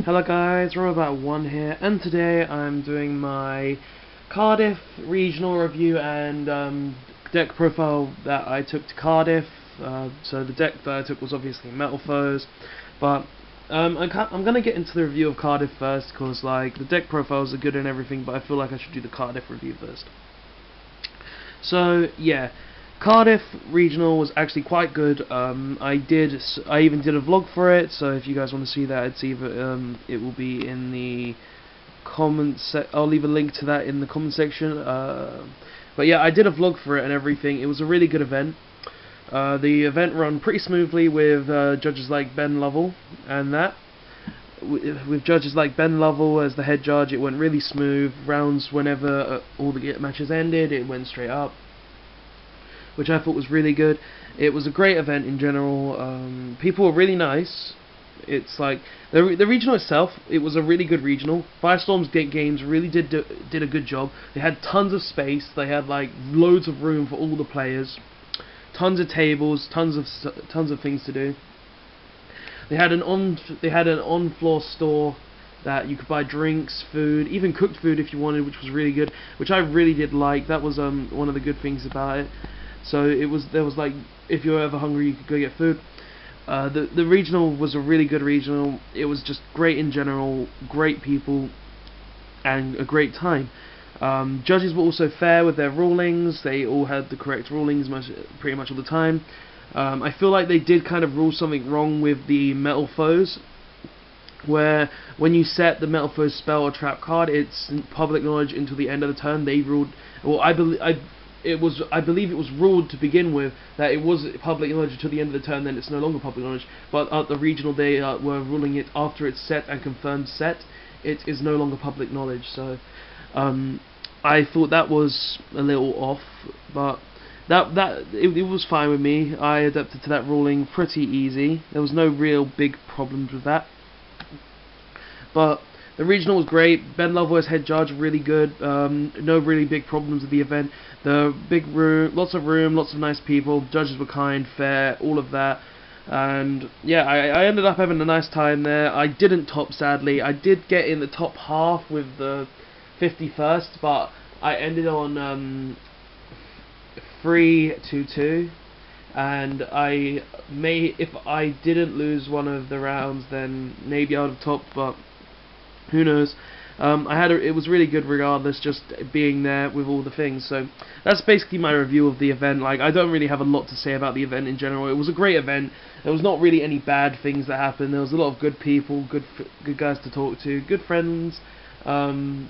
Hello guys, Robot1 here, and today I'm doing my Cardiff regional review and deck profile that I took to Cardiff. So the deck that I took was obviously Metalfoes, but I'm gonna get into the review of Cardiff first, because like the deck profiles are good and everything, but I feel like I should do the Cardiff review first. So yeah, Cardiff regional was actually quite good. I even did a vlog for it, so if you guys want to see that, it's either it will be in the I'll leave a link to that in the comment section. But yeah, I did a vlog for it and everything. It was a really good event. The event ran pretty smoothly with judges like Ben Lovell, and that with judges like Ben Lovell as the head judge, it went really smooth. Rounds, whenever all the matches ended, it went straight up, which I thought was really good. It was a great event in general. People were really nice. It's like the regional itself, it was a really good regional. Firestorm's games really did a good job. They had tons of space. They had like loads of room for all the players, tons of tables, tons of things to do. They had an on-floor store that you could buy drinks, food, even cooked food if you wanted, which was really good, which I really did like. That was one of the good things about it. So there was like, if you're ever hungry, you could go get food. The regional was a really good regional. It was just great in general, great people, and a great time. Judges were also fair with their rulings. They all had the correct rulings pretty much all the time. I feel like they did kind of rule something wrong with the Metalfoes, where when you set the Metalfoes spell or trap card, it's public knowledge until the end of the turn. They ruled, well, I believe it was ruled to begin with that it was public knowledge until the end of the turn, then it's no longer public knowledge. But at the regional, they were ruling it after it's set and confirmed set, it is no longer public knowledge. So I thought that was a little off, but it was fine with me. I adapted to that ruling pretty easy. There was no real big problems with that. But the regional was great. Ben Lovell as head judge, really good. No really big problems with the event. The big room, lots of nice people. Judges were kind, fair, all of that. And yeah, I ended up having a nice time there. I didn't top, sadly. I did get in the top half with the 51st, but I ended on 3-2-2. And if I didn't lose one of the rounds, then maybe I would have topped, but who knows. It was really good regardless, just being there with all the things. So that's basically my review of the event. Like, I don't really have a lot to say about the event in general. It was a great event. There was not really any bad things that happened. There was a lot of good people, good guys to talk to, good friends.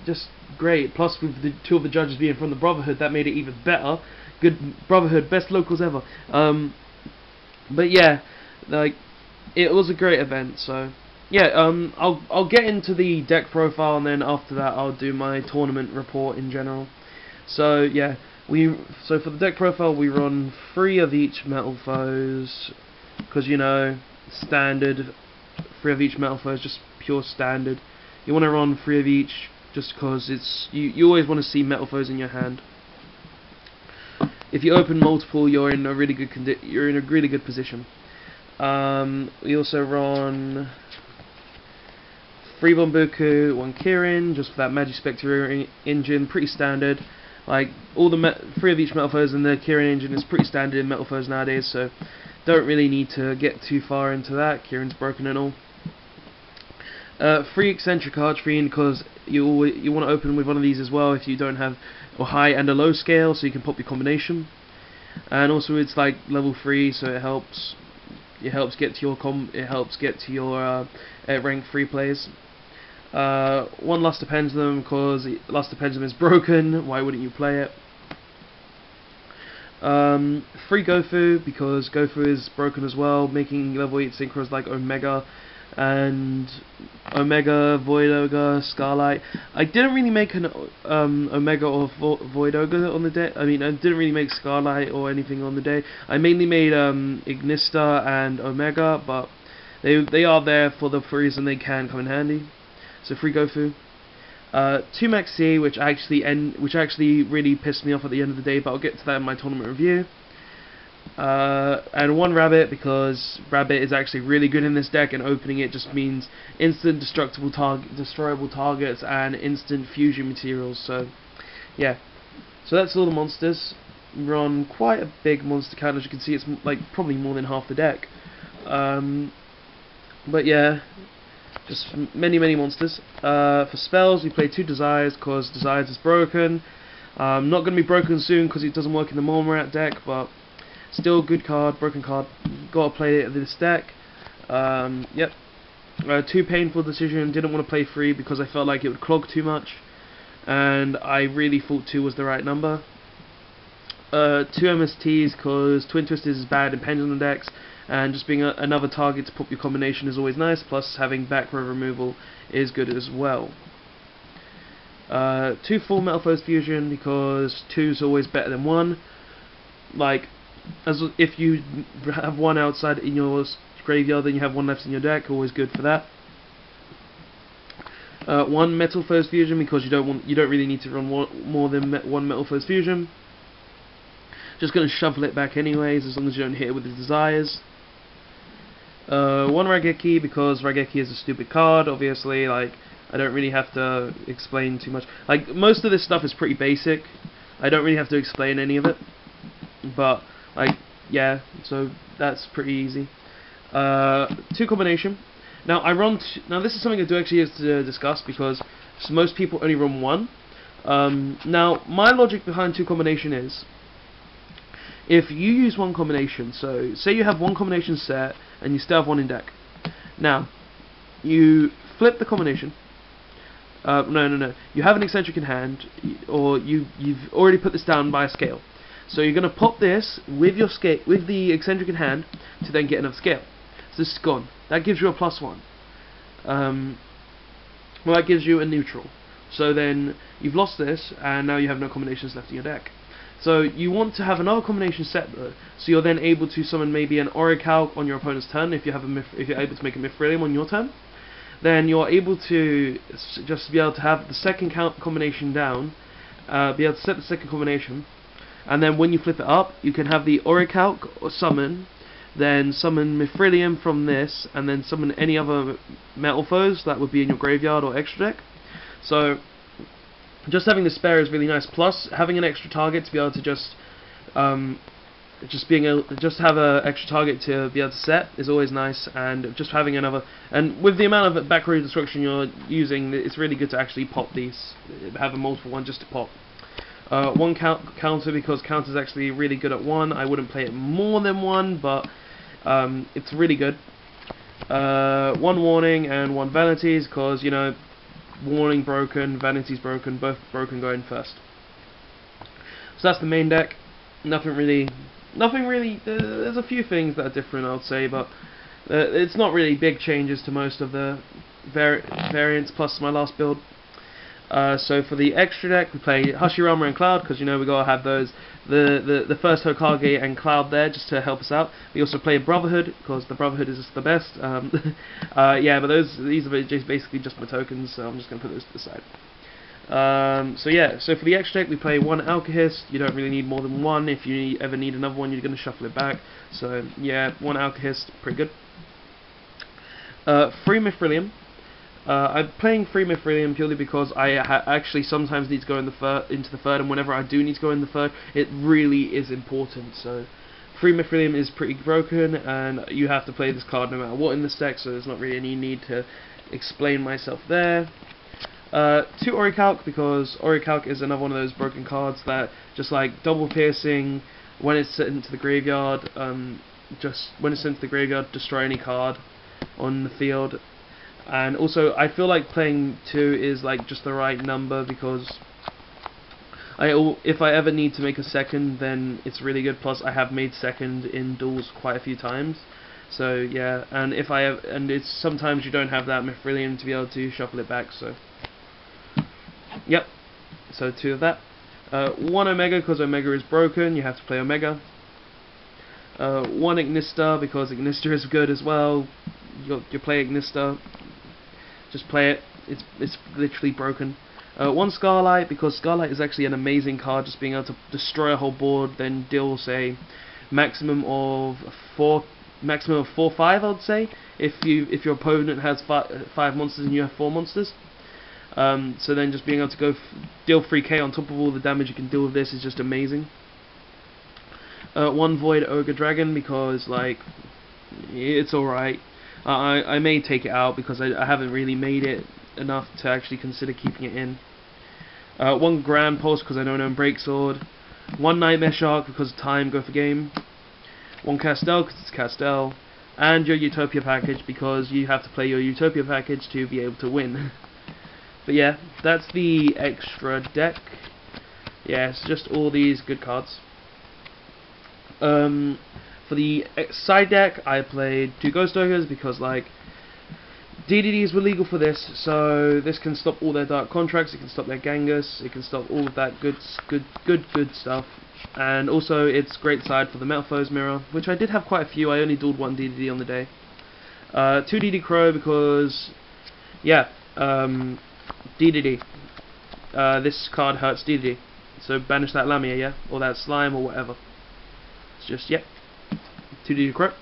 Just great. Plus, with the two of the judges being from the Brotherhood, that made it even better. Good Brotherhood, best locals ever. But yeah, like, it was a great event. So yeah, I'll get into the deck profile, and then after that I'll do my tournament report in general. So yeah, so for the deck profile we run 3 of each Metalfoes, because you know, standard, 3 of each Metalfoes, just pure standard. You want to run 3 of each, just because it's you always want to see Metalfoes in your hand. If you open multiple, you're in a really good position. We also run 3 Bombuku, 1 Kirin, just for that Magic Spectre engine, pretty standard. Like, all the 3 of each Metalfoes, and the Kirin engine is pretty standard in Metalfoes nowadays, so don't really need to get too far into that. Kirin's broken and all. 3 eccentric Archfiend, because you want to open with one of these as well if you don't have a high and a low scale, so you can pop your combination. And also it's like level 3, so it helps get to your rank 3 plays. 1 Luster Pendulum, because Luster Pendulum is broken. Why wouldn't you play it? 3 Gofu, because Gofu is broken as well, making level 8 synchros like Omega and Omega, Void Ogre, Starlight. I didn't really make an Omega or Void Ogre on the day. I mean, I didn't really make Starlight or anything on the day. I mainly made Ignista and Omega, but they are there for the reason they can come in handy. So 3 Gofu. 2 Maxi, which actually really pissed me off at the end of the day, but I'll get to that in my tournament review. And 1 Rabbit, because Rabbit is actually really good in this deck, and opening it just means instant destroyable targets and instant fusion materials. So yeah, so that's all the monsters. We're on quite a big monster count, as you can see. It's like probably more than half the deck. But yeah, just many monsters. For spells, we play 2 Desires, because Desires is broken. Not going to be broken soon because it doesn't work in the Mormarat deck, but still good card, broken card. Gotta play it in this deck. Yep. 2 Painful Decision, didn't want to play 3 because I felt like it would clog too much, and I really thought 2 was the right number. 2 MSTs, because Twin Twisters is bad in Pendulum decks, and just being another target to pop your combination is always nice, plus having back row removal is good as well. 2 Full Metalfoes Fusion, because 2 is always better than 1. Like, if you have 1 outside in your graveyard, then you have 1 left in your deck, always good for that. 1 Metalfoes Fusion, because you don't really need to run more than 1 Metalfoes Fusion. Just going to shuffle it back anyways, as long as you don't hit it with the Desires. 1 Raigeki, because Raigeki is a stupid card, obviously. Like, I don't really have to explain too much. Like, most of this stuff is pretty basic. I don't really have to explain any of it. But, like, yeah, so that's pretty easy. 2 Combination. Now, now this is something I do actually have to discuss, because most people only run 1. Now, my logic behind 2 Combination is, if you use 1 combination, so say you have 1 combination set and you still have 1 in deck. Now, you flip the combination. No. You have an eccentric in hand, or you've already put this down by a scale. So you're going to pop this with your with the eccentric in hand to then get another scale. So this is gone. That gives you a +1. Well, that gives you a neutral. So then you've lost this, and now you have no combinations left in your deck. So you want to have another combination set though, so you're then able to summon maybe an Orichalc on your opponent's turn. If you're able to make a Mithrilium on your turn, then you're able to just be able to have the second combination down, be able to set the second combination, and then when you flip it up, you can have the Orichalc summon, then summon Mithrilium from this, and then summon any other Metalfoes that would be in your graveyard or extra deck. So just having the spare is really nice. Plus, having an extra target to be able to just have an extra target to be able to set is always nice. And just having another, and with the amount of back row destruction you're using, it's really good to actually pop these. Have a multiple one just to pop. 1 counter, because counter is actually really good at 1. I wouldn't play it more than 1, but it's really good. 1 warning and 1 vanities, because you know. Warning broken, vanity's broken, both broken going first. So that's the main deck. Nothing really. There's a few things that are different, I would say, but it's not really big changes to most of the variants. Plus my last build. So for the extra deck, we play Hashirama and Cloud, because you know we gotta have those the first Hokage and Cloud there just to help us out. We also play Brotherhood, because the Brotherhood is just the best. Yeah, but these are just basically just my tokens, so I'm just gonna put those to the side. So yeah, so for the extra deck we play 1 Alkahest. You don't really need more than 1. If you ever need another one, you're gonna shuffle it back. So yeah, 1 Alkahest, pretty good. 3 Mithrilium. I'm playing 3 Mithrilium purely because I actually sometimes need to go into the third, and whenever I do need to go in the third, it really is important. So 3 Mithrilium is pretty broken, and you have to play this card no matter what in this deck, so there's not really any need to explain myself there. 2 Orichalc, because Orichalc is another one of those broken cards that just like double piercing when it's sent into the graveyard. Just when it's sent to the graveyard, destroy any card on the field. And also, I feel like playing 2 is like just the right number, because if I ever need to make a second, then it's really good. Plus, I have made second in duels quite a few times. So yeah, and it's sometimes you don't have that Mithrilium to be able to shuffle it back. So yep, so 2 of that. 1 Omega, because Omega is broken. You have to play Omega. 1 Ignista, because Ignista is good as well. You play Ignista. Just play it. It's literally broken. One Scarlight, because Scarlight is actually an amazing card, just being able to destroy a whole board, then deal, say, maximum of 4, 5, I would say, if your opponent has 5 monsters and you have 4 monsters. So then just being able to go deal 3k on top of all the damage you can deal with this is just amazing. One Void Ogre Dragon, because like it's alright. I may take it out because I haven't really made it enough to actually consider keeping it in. One Grand Pulse because I don't own Breaksword. One Nightmare Shark because time, go for game. One Castel because it's Castel. And your Utopia package because you have to play your Utopia package to be able to win. But yeah, that's the extra deck. Yeah, it's just all these good cards. For the side deck, I played 2 Ghost Ogres because like DDDs were legal for this, so this can stop all their Dark Contracts, it can stop their Genghis, it can stop all of that good stuff. And also it's great side for the Metalfoes Mirror, which I did have quite a few. I only dueled 1 DDD on the day. 2 DD Crow because yeah, DDD. This card hurts DDD, so banish that Lamia, yeah, or that slime or whatever. It's just yep. 2 DD Crow.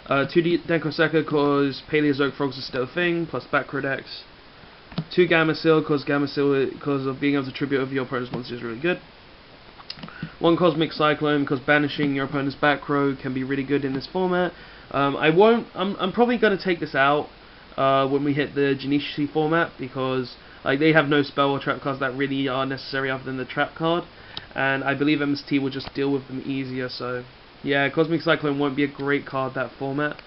2D Denkoseka because Paleozoic Frogs are still a thing, plus Backrow decks. 2 Gamma Seal because of being able to tribute over your opponent's monster is really good. 1 Cosmic Cyclone because banishing your opponent's back row can be really good in this format. I'm probably going to take this out when we hit the Janishi format because like they have no spell or trap cards that really are necessary other than the trap card, and I believe MST will just deal with them easier. So yeah, Cosmic Cyclone won't be a great card that format.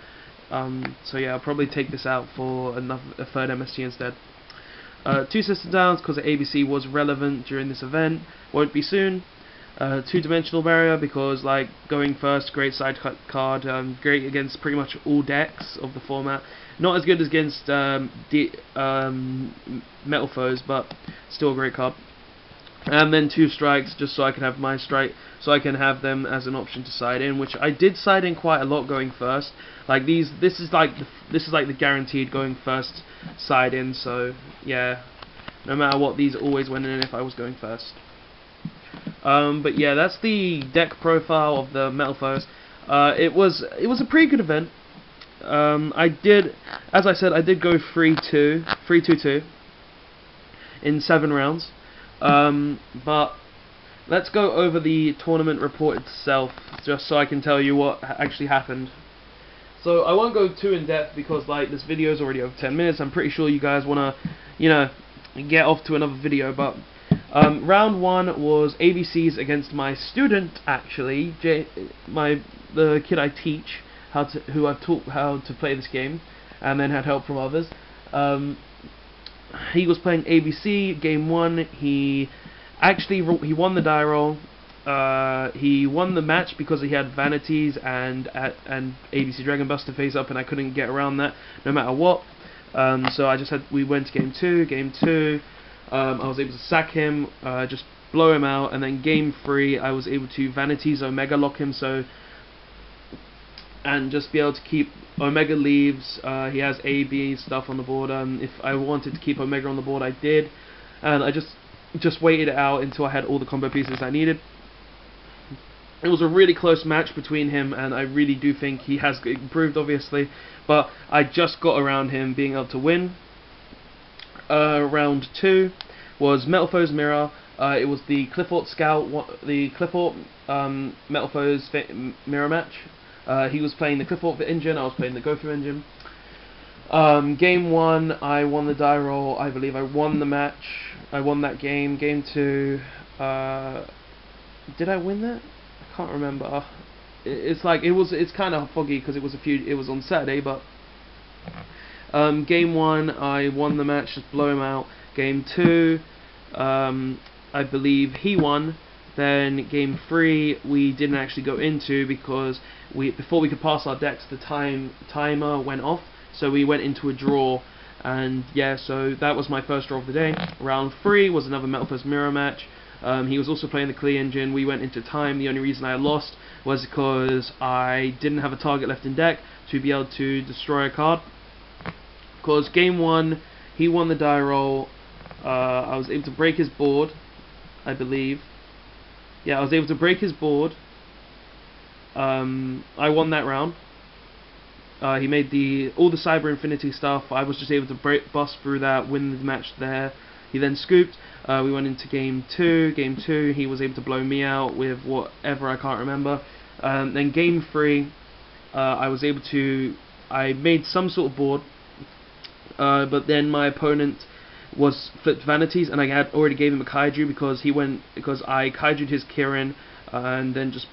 So yeah, I'll probably take this out for a third MST instead. 2 System Downs because the ABC was relevant during this event, won't be soon. 2-Dimensional Barrier because like going first, great side card, great against pretty much all decks of the format. Not as good as against Metalfoes, but still a great card. And then 2 Strikes just so I can have my strike, so I can have them as an option to side in, which I did side in quite a lot going first. Like this is like the guaranteed going first side in. So yeah, no matter what, these always went in if I was going first. But yeah, that's the deck profile of the Metalfoes. It was a pretty good event. As I said, I did go 3-2 in 7 rounds. But let's go over the tournament report itself, just so I can tell you what actually happened. So I won't go too in depth because like this video is already over 10 minutes. I'm pretty sure you guys wanna, get off to another video. But round 1 was ABCs against my student, actually, the kid I teach who I've taught how to play this game, and then had help from others. He was playing ABC. Game 1, he won the die roll. He won the match because he had Vanities and ABC Dragon Buster face up, and I couldn't get around that no matter what. So we went to game 2. Game 2, I was able to sack him, just blow him out, and then game 3, I was able to Vanities Omega lock him, and just be able to keep Omega leaves. He has A, B stuff on the board. If I wanted to keep Omega on the board, I did, and I just waited it out until I had all the combo pieces I needed. It was a really close match between him, and I really do think he has improved, obviously, but I just got around him being able to win. Round 2 was Metalfoes Mirror. It was the Cliffort Scout, the Cliffort Metalfoes Mirror match. He was playing the Cliffort engine, I was playing the Gofu engine. Game 1, I won the die roll. I believe I won the match. I won that game. Game 2, did I win that? I can't remember. It's kind of foggy because it was on Saturday, but game 1, I won the match, just blow him out. Game 2, I believe he won. Then game 3 we didn't actually go into because before we could pass our decks, the timer went off, so we went into a draw. And yeah, so that was my first draw of the day. Round 3 was another Metalfoes Mirror match. He was also playing the Klee engine. We went into time. The only reason I lost was because I didn't have a target left in deck to be able to destroy a card. Because game 1, he won the die roll. I was able to break his board, I believe. Yeah, I was able to break his board. I won that round. He made all the Cyber Infinity stuff. I was just able to bust through that, win the match there. He then scooped. We went into game 2. Game 2, he was able to blow me out with whatever, I can't remember. Then game 3, I made some sort of board, but then my opponent was flipped vanities, and I had already gave him a kaiju because I kaiju'd his Kirin, and then just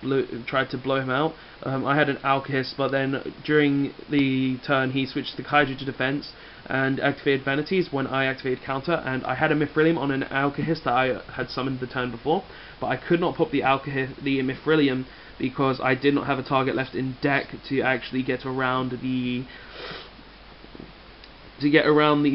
tried to blow him out. I had an Alkahest, but then during the turn he switched the kaiju to defense and activated vanities when I activated counter, and I had a Mithrilium on an Alkahest that I had summoned the turn before, but I could not pop the Mithrilium because I did not have a target left in deck to actually get around the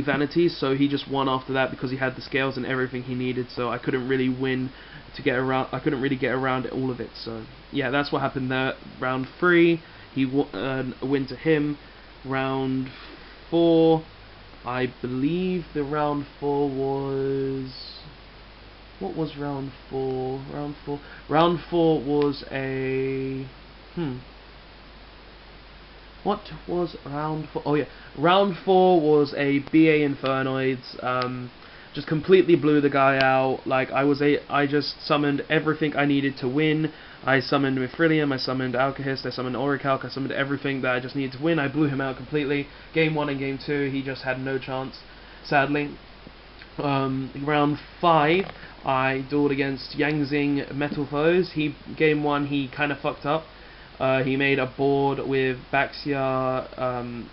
vanities, so he just won after that because he had the scales and everything he needed, so I couldn't really win to get around. I couldn't really get around all of it. So yeah, that's what happened there. Round 3, he win to him. Round 4, I believe the round 4 was... What was round 4? Round 4 was a... What was round 4? Oh yeah, round 4 was a BA Infernoids. Just completely blew the guy out. Like I just summoned everything I needed to win. I summoned Mithrilium, I summoned Alkahest, I summoned Orichalc, I summoned everything that I just needed to win. I blew him out completely. Game 1 and Game 2, he just had no chance, sadly. Round 5, I dueled against Yangzing Metalfoes. Game 1, he kind of fucked up. He made a board with Baxia,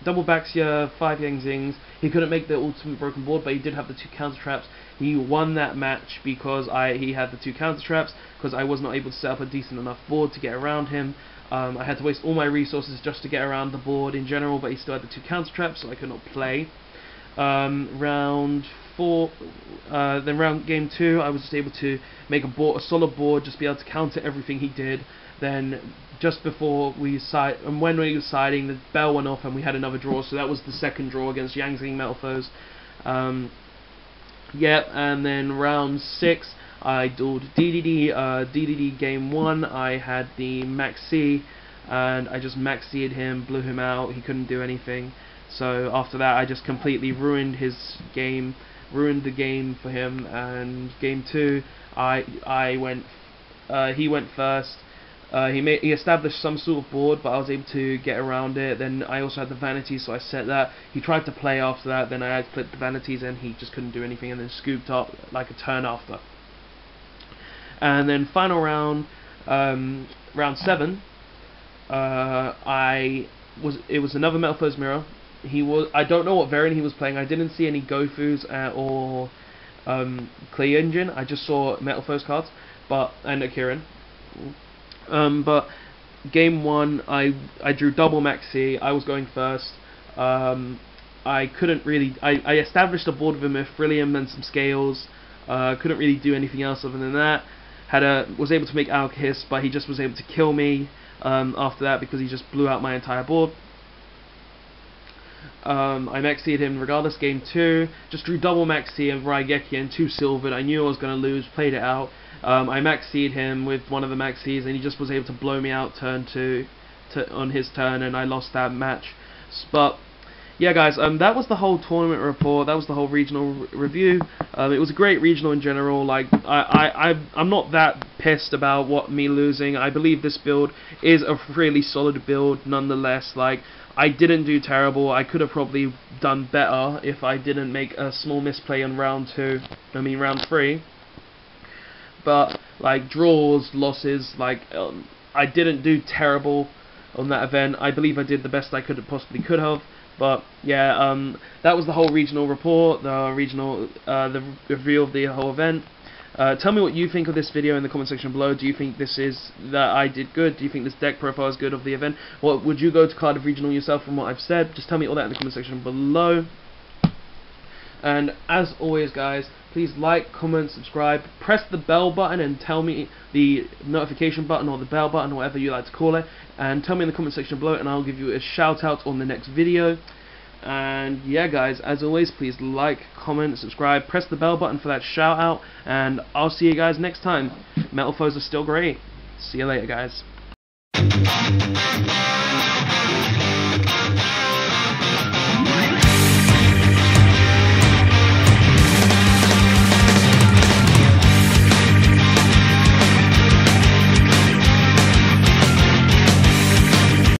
double Baxia, 5 Yangzings. He couldn't make the ultimate broken board, but he did have the 2 counter traps. He won that match because he had the 2 counter traps, because I was not able to set up a decent enough board to get around him. I had to waste all my resources just to get around the board in general, but he still had the 2 counter traps, so I could not play. Round 4, then round game 2, I was just able to make a solid board, just be able to counter everything he did. Then just before when we were siding, the bell went off and we had another draw, so that was the second draw against Yangzing Metalfoes. Yep, and then round 6, I dueled DDD. DDD game 1, I had the Maxi, and I just Maxi'd him, blew him out. He couldn't do anything. So after that, I just completely ruined his game, ruined the game for him. And game 2, he went first. He established some sort of board, but I was able to get around it. Then I also had the vanities, so I set that. He tried to play after that, then I had flipped the vanities and he just couldn't do anything, and then scooped up like a turn after. And then final round, round 7, it was another Metalfoes mirror. I don't know what variant he was playing. I didn't see any Gofus or Clear Engine. I just saw Metalfoes cards, and a Kirin. But game 1, I drew double Maxi. I was going first. I couldn't really. I established a board with a Mithrilium and some scales. Couldn't really do anything else other than that. Was able to make Alkahest, but he just was able to kill me after that because he just blew out my entire board. I Maxi'd him regardless. Game 2, just drew double Maxi and Raigeki and 2 silvered. I knew I was going to lose, played it out. I Maxi'd him with one of the Maxis, and he just was able to blow me out turn 2 on his turn, and I lost that match. But yeah, guys, that was the whole tournament report. That was the whole regional review. It was a great regional in general. Like I'm not that pissed about me losing. I believe this build is a really solid build nonetheless. Like, I didn't do terrible. I could have probably done better if I didn't make a small misplay on round 3. But like draws, losses, like I didn't do terrible on that event. I believe I did the best I possibly could have. But yeah, that was the whole regional report, the review of the whole event. Tell me what you think of this video in the comment section below. Do you think that I did good? Do you think this deck profile is good of the event? Or would you go to Cardiff Regional yourself from what I've said? Just tell me all that in the comment section below. And as always, guys, please like, comment, subscribe, press the bell button, and tell me the notification button or the bell button, whatever you like to call it, and tell me in the comment section below, and I'll give you a shout out on the next video. And yeah guys, as always, please like, comment, subscribe, press the bell button for that shout out, and I'll see you guys next time. Metalfoes are still great. See you later guys.